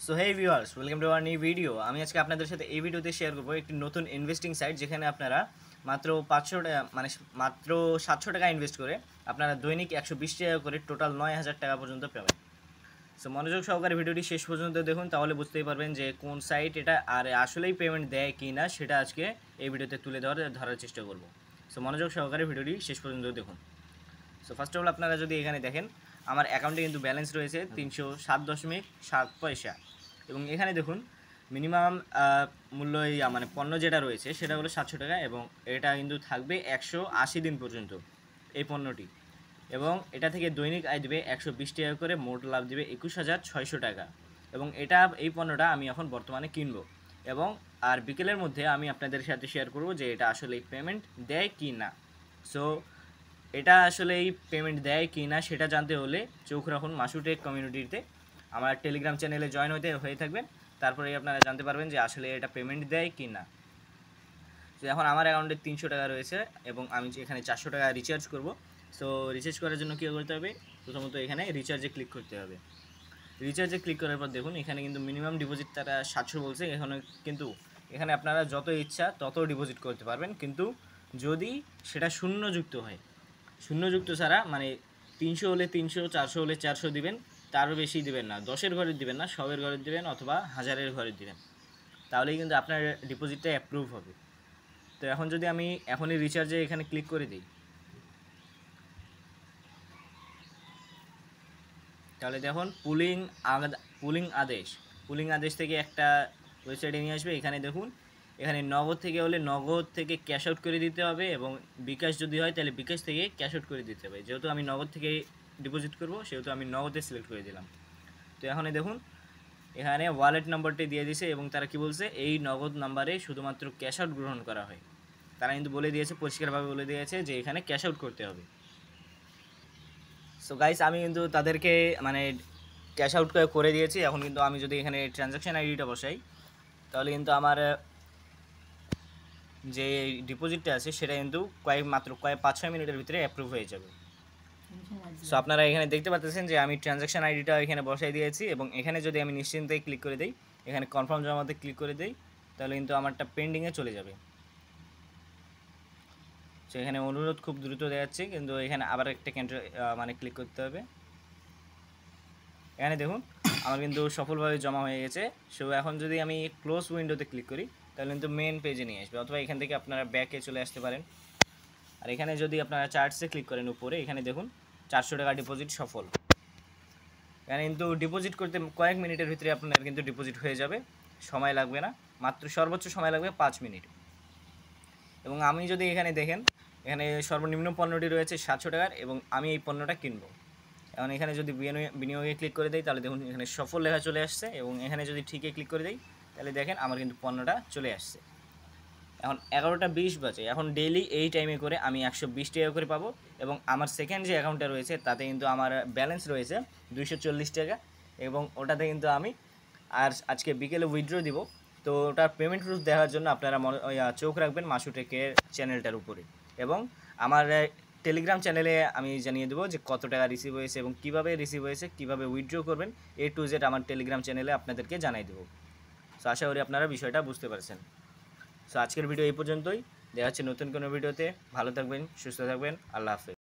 So hey viewers, welcome to our new video. আমি আজকে আপনাদের সাথে এই ভিডিওতে শেয়ার করবো একটি নতুন ইনভেস্টিং সাইট, যেখানে আপনারা মাত্র 500 টাকা মাত্র 700 টাকা ইনভেস্ট করে আপনারা দৈনিক 120 টাকা করে টোটাল 9000 টাকা পর্যন্ত পাবেন। সো মনোযোগ সহকারে ভিডিওটি শেষ পর্যন্ত দেখুন, তাহলে বুঝতেই পারবেন যে কোন সাইট এটা আর আসলেই পেমেন্ট দেয় কি না, সেটা আজকে এই ভিডিওতে তুলে ধরার চেষ্টা করব। সো মনোযোগ সহকারে ভিডিওটি শেষ পর্যন্ত দেখুন। সো ফার্স্ট অফ অল আপনারা যদি এখানে দেখেন, আমার অ্যাকাউন্টে কিন্তু ব্যালেন্স রয়েছে 307.7 পয়সা, এবং এখানে দেখুন মিনিমাম মূল্য মানে পণ্য যেটা রয়েছে সেটা হলো 700 টাকা, এবং এটা কিন্তু থাকবে 180 দিন পর্যন্ত এই পণ্যটি, এবং এটা থেকে দৈনিক আয় দেবে 120 টাকা করে, মোট লাভ দেবে 21,600 টাকা। এবং এই পণ্যটা আমি এখন বর্তমানে কিনবো, এবং আর বিকেলের মধ্যে আমি আপনাদের সাথে শেয়ার করব যে এটা আসলে পেমেন্ট দেয় কি না। সো এটা আসলে এই পেমেন্ট দেয় কি না সেটা জানতে হলে চোখ রাখুন মাসুটেক কমিউনিটিতে, আমার টেলিগ্রাম চ্যানেলে জয়েন হয়ে থাকবেন, তারপরেই আপনারা জানতে পারবেন যে আসলে এটা পেমেন্ট দেয় কি না। তো এখন আমার অ্যাকাউন্টে 300 টাকা রয়েছে, এবং আমি এখানে 400 টাকা রিচার্জ করব। সো রিচার্জ করার জন্য কী করতে হবে, প্রথমত এখানে রিচার্জে ক্লিক করতে হবে। রিচার্জে ক্লিক করার পর দেখুন এখানে কিন্তু মিনিমাম ডিপোজিট তারা 700 বলছে, এখানে আপনারা যত ইচ্ছা তত ডিপোজিট করতে পারবেন, কিন্তু যদি সেটা শূন্যযুক্ত হয়, শূন্যযুক্ত ছাড়া, মানে 300 হলে 300, 400 হলে 400 দিবেন, তারও বেশি দিবেন না, 10-এর ঘরে দিবেন না, 100-এর ঘরে দিবেন অথবা 1000-এর ঘরে দিবেন, তাহলেই কিন্তু আপনার ডিপোজিটটা অ্যাপ্রুভ হবে। তো এখন যদি আমি এখনই রিচার্জে এখানে ক্লিক করে দিই, তাহলে দেখুন পুলিং আদেশ থেকে একটা ওয়েবসাইটে নিয়ে আসবে। এখানে দেখুন, এখানে নগদ থেকে হলে নগদ থেকে ক্যাশ আউট করে দিতে হবে, এবং বিকাশ যদি হয় তাহলে বিকাশ থেকে ক্যাশ আউট করে দিতে হবে। যেহেতু আমি নগদ থেকে ডিপোজিট করব, সেহেতু আমি নগদে সিলেক্ট করে দিলাম। তো এখানে দেখুন এখানে ওয়ালেট নাম্বারটি দিয়ে দিয়েছে, এবং তারা কি বলছে, এই নগদ নাম্বারে শুধুমাত্র ক্যাশ আউট গ্রহণ করা হয়। তারা কিন্তু বলে দিয়েছে, পরিষ্কারভাবে বলে দিয়েছে যে এখানে ক্যাশ আউট করতে হবে। সো গাইস, আমি কিন্তু তাদেরকে মানে ক্যাশ আউট করে দিয়েছি। এখন কিন্তু আমি যদি এখানে ট্রানজ্যাকশান আইডিটা বসাই, তাহলে কিন্তু আমার যে ডিপোজিটটা আছে সেটা কিন্তু মাত্র 5-6 মিনিটের ভিতরে অ্যাপ্রুভ হয়ে যাবে। সো আপনারা এখানে দেখতে পাচ্ছেন যে আমি ট্রানজ্যাকশান আইডিটা এখানে বসাই দিয়েছি, এবং এখানে যদি আমি নিশ্চিন্তে ক্লিক করে দিই, এখানে কনফার্ম জমাতে ক্লিক করে দিই, তাহলে কিন্তু আমারটা পেন্ডিংয়ে চলে যাবে। সো এখানে অনুরোধ খুব দ্রুত দেখাচ্ছে, কিন্তু এখানে আবার একটা ক্লিক করতে হবে। এখানে দেখুন আমার কিন্তু সফলভাবে জমা হয়ে গেছে। সো এখন যদি আমি ক্লোজ উইন্ডোতে ক্লিক করি, তাহলে কিন্তু মেন পেজে নিয়ে আসবে, অথবা এখান থেকে আপনারা ব্যাকে চলে আসতে পারেন। আর এখানে যদি আপনারা চার্টসে ক্লিক করেন উপরে, এখানে দেখুন 400 টাকা ডিপোজিট সফল। এখানে কিন্তু ডিপোজিট করতে কয়েক মিনিটের ভিতরে আপনার কিন্তু ডিপোজিট হয়ে যাবে, সময় লাগবে না, মাত্র সর্বোচ্চ সময় লাগবে 5 মিনিট। এবং আমি যদি এখানে দেখেন, এখানে সর্বনিম্ন পণ্যটি রয়েছে 700 টাকার, এবং আমি এই পণ্যটা কিনবো। এখন এখানে যদি বিনিয়োগে ক্লিক করে দিই, তাহলে দেখুন এখানে সফল লেখা চলে আসছে, এবং এখানে যদি ঠিকই ক্লিক করে দিই, তাহলে দেখেন আমার কিন্তু পণ্যটা চলে আসছে। এখন 11টা 20 বাজে, এখন ডেইলি এই টাইমে করে আমি 120 টাকা করে পাবো, এবং আমার সেকেন্ড যে অ্যাকাউন্টটা রয়েছে তাতে কিন্তু আমার ব্যালেন্স রয়েছে 240 টাকা, এবং ওটাতে কিন্তু আমি আজকে বিকেলে উইথড্র দিব। তো ওটার পেমেন্ট প্রুফ দেওয়ার জন্য আপনারা চোখ রাখবেন মাসুটেকের চ্যানেলটার উপরে, এবং আমার টেলিগ্রাম চ্যানেলে আমি জানিয়ে দেবো যে কত টাকা রিসিভ হয়েছে এবং কীভাবে রিসিভ হয়েছে, কীভাবে উইথড্র করবেন, A to Z আমার টেলিগ্রাম চ্যানেলে আপনাদেরকে জানাই দেবো। সো আশা করি আপনারা বিষয়টা বুঝতে পারছেন। সো আজকের ভিডিও এই পর্যন্তই, দেখা হচ্ছে নতুন কোনো ভিডিওতে। ভালো থাকবেন, সুস্থ থাকবেন, আল্লাহ হাফেজ।